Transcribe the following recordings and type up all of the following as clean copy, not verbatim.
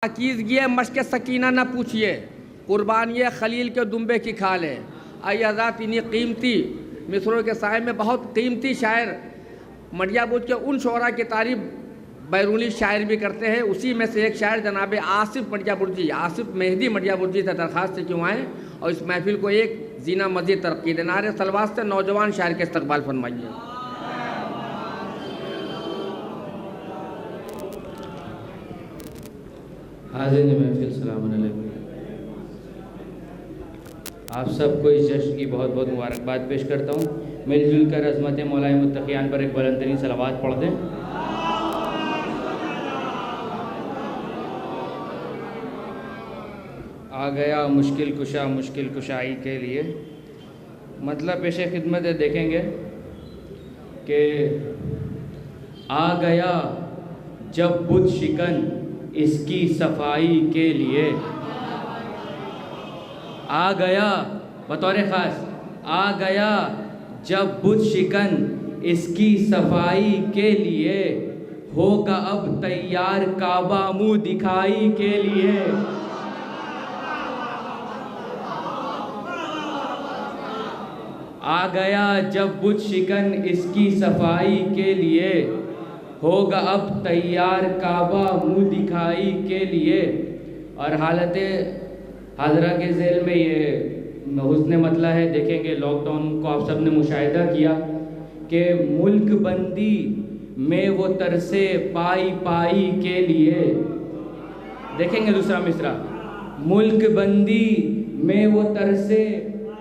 पाकीज़गी मश्क सकीना न पूछिए, कुर्बानी खलील के दुम्बे की खाल है। आइए हज़रात, इन्हीं कीमती मिसरों के साय में बहुत कीमती शायर मडिया बुर्ज के उन शोरा की तारीफ बैरूनी शायर भी करते हैं। उसी में से एक शायर जनाब आसिफ मडिया बुर्जी, आसिफ मेहदी मडिया बुर्जी से दरख्वास्त से क्यों आए और इस महफिल को एक जीना मज़ीद तरक्की देना है। सलवात से नौजवान शायर के इस्तकबाल फरमाइए। हाज़िर महफिल सलाम अलैकुम। आप सबको इस जश्न की बहुत बहुत मुबारकबाद पेश करता हूँ। मिलजुल कर अज़मत मौलाए मुत्तक़ियान पर एक बुलंदतरीन सलावत पढ़ दें। आ गया मुश्किल कुशाई के लिए। मतलब पेश खिदमत देखेंगे कि आ गया जब बुत शिकन इसकी सफाई के लिए। आ गया बतौर ख़ास, आ गया जब बुत शिकन इसकी सफाई के लिए। होगा अब तैयार काबा मुँह दिखाई के लिए। आ गया जब बुत शिकन इसकी सफाई के लिए। होगा अब तैयार काबा मुँह दिखाई के लिए। और हालत हाजरा के ज़ेल में ये हुस्न मतला है। देखेंगे लॉकडाउन को आप सब ने मुशाहिदा किया कि मुल्क बंदी में वो तरसे पाई पाई के लिए। देखेंगे दूसरा मिसरा, मुल्क बंदी में वो तरसे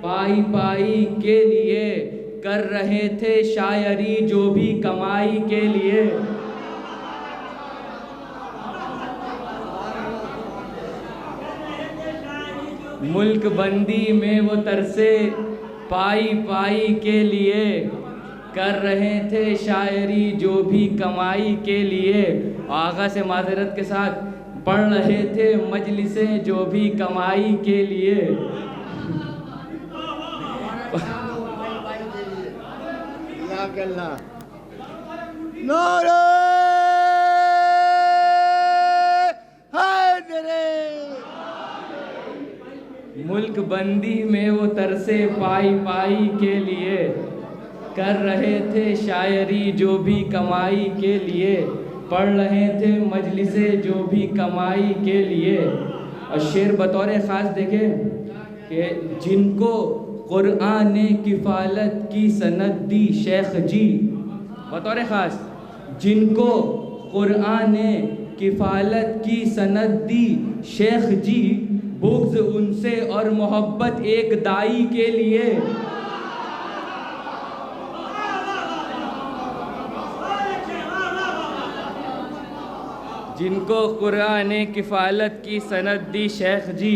पाई पाई के लिए। कर रहे थे शायरी जो भी कमाई के लिए। मुल्क बंदी में वो तरसे पाई पाई के लिए। कर रहे थे शायरी जो भी कमाई के लिए। आगा से माजरत के साथ पढ़ रहे थे मजलिसें जो भी कमाई के लिए। मुल्क बंदी में वो तरसे पाई पाई के लिए। कर रहे थे शायरी जो भी कमाई के लिए। पढ़ रहे थे मजलिसे जो भी कमाई के लिए। और शेर बतौर ख़ास देखें कि जिनको कुरान ने किफ़ालत की सनद दी शेख जी। बतौर ख़ास, जिनको कुरान ने किफ़ालत की सनद दी शेख जी। बुग़्ज़ उनसे और मोहब्बत एक दाई के लिए। जिनको कुरान ने किफ़ालत की सनद दी शेख जी।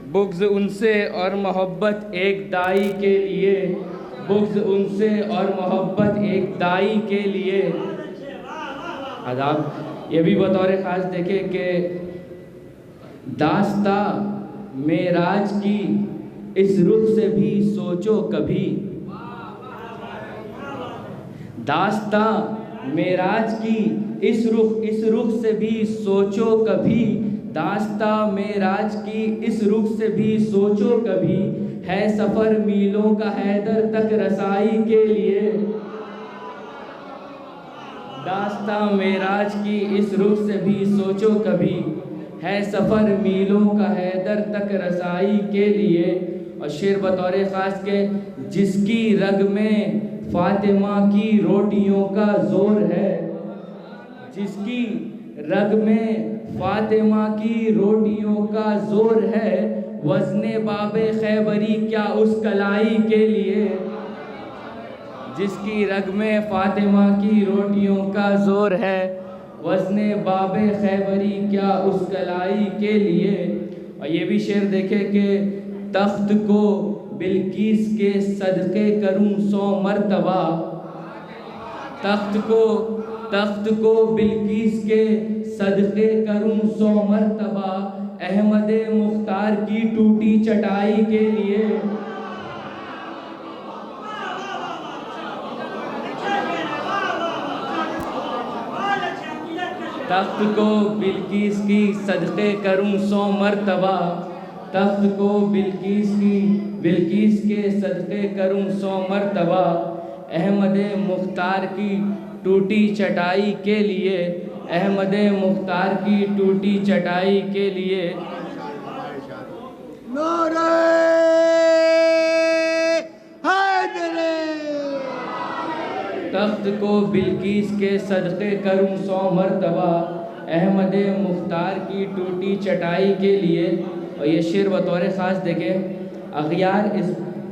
बुग़्ज़ उनसे और मोहब्बत एक दाई के लिए। बुग़्ज़ उनसे और मोहब्बत एक दाई के लिए। आदाब ये भी बतौर ख़ास देखें कि दास्ता मेराज की इस रुख से भी सोचो कभी। दास्ता मेराज की इस रुख से भी सोचो कभी। दास्ता मेराज की इस रुख से भी सोचो कभी। है सफ़र मीलों का हैदर तक रसाई के लिए। दास्ता मेराज की इस रुख से भी सोचो कभी। है सफ़र मीलों का हैदर तक रसाई के लिए। और शेर बतौर ख़ास के जिसकी रग में फ़ातिमा की रोटियों का ज़ोर है। जिसकी रग में फ़ातिमा की रोटियों का ज़ोर है। वज़ने बाबे खैबरी क्या उस कलाई के लिए। जिसकी रग में फ़ातिमा की रोटियों का ज़ोर है। वज़ने बाबे खैबरी क्या उस कलाई के लिए। और ये भी शेर देखे कि तख्त को बिल्किस के सदक़े करूं 100 मरतबा। तख्त को बिल्किस के सदक़े करूं 100 मरतबा। अहमद मुख्तार की टूटी चटाई के लिए। तख्त को बिल्किस की सदक़े करूं 100 मरतबा, तख्त को बिल्किस के सदक़े करूं 100 मरतबा, अहमद मुख्तार की टूटी चटाई के लिए, अहमद मुख्तार की टूटी चटाई के लिए। नारे हैदरी। तख्त को बिल्किस के सदक़े करूं 100 मरतबा, अहमद मुख्तार की टूटी चटाई के लिए। और ये शेर बतौर ख़ास देखें, अग़ियार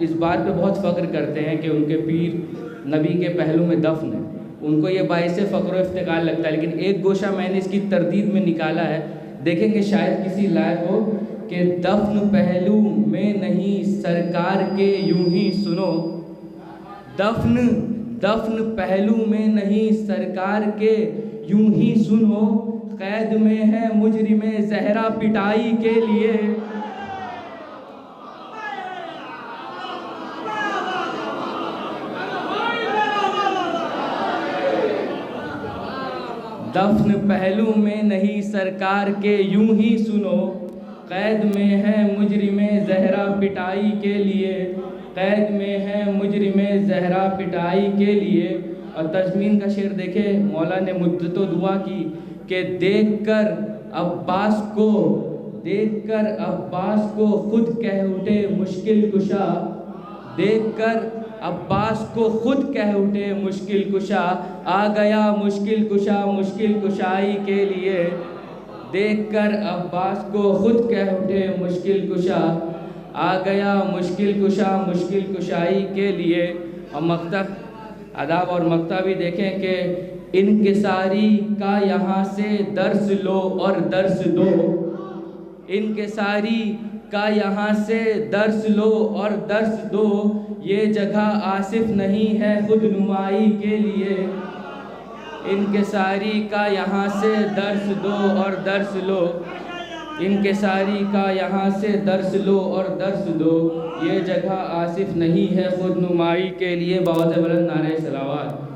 इस बात पे बहुत फ़ख्र करते हैं कि उनके पीर नबी के पहलू में दफ़न है। उनको ये बाइस फ़ख्र व इफ्तिख़ार लगता है। लेकिन एक गोशा मैंने इसकी तरदीद में निकाला है, देखेंगे शायद किसी लायक हो कि दफ़न पहलू में नहीं सरकार के यूं ही सुनो, दफ़न पहलू में नहीं सरकार के यूं ही सुनो, कैद में है मुजरिमे ज़हरा पिटाई के लिए। दफ़न पहलू में नहीं सरकार के यूं ही सुनो, कैद में है मुजरिमे ज़हरा पिटाई के लिए, कैद में है मुजरिमे ज़हरा पिटाई के लिए। और तज़मीन का शेर देखे, मौला ने मुद्दतो दुआ की कि देखकर अब्बास को खुद कह उठे मुश्किल कुशा, देखकर अब्बास को खुद कह उठे मुश्किल कुशा, आ गया मुश्किल कुशा मुश्किल कुशाई के लिए। देखकर अब्बास को खुद कह उठे मुश्किल कुशा, आ गया मुश्किल कुशा मुश्किल कुशाई के लिए। और मक्ता आदाब और मक्ता भी देखें कि इनकिसारी का यहाँ से दर्स लो और दर्स दो, इनकिसारी का यहाँ से दर्स लो और दर्स दो, ये जगह आसिफ नहीं है खुद नुमाई के लिए। इनकिसारी का यहाँ से दर्स दो और दर्स लो, इनकिसारी का यहाँ से दर्स लो और दर्स दो, ये जगह आसिफ नहीं है खुद नुमाई के लिए। बावज़ बुलंद नारे सलावत।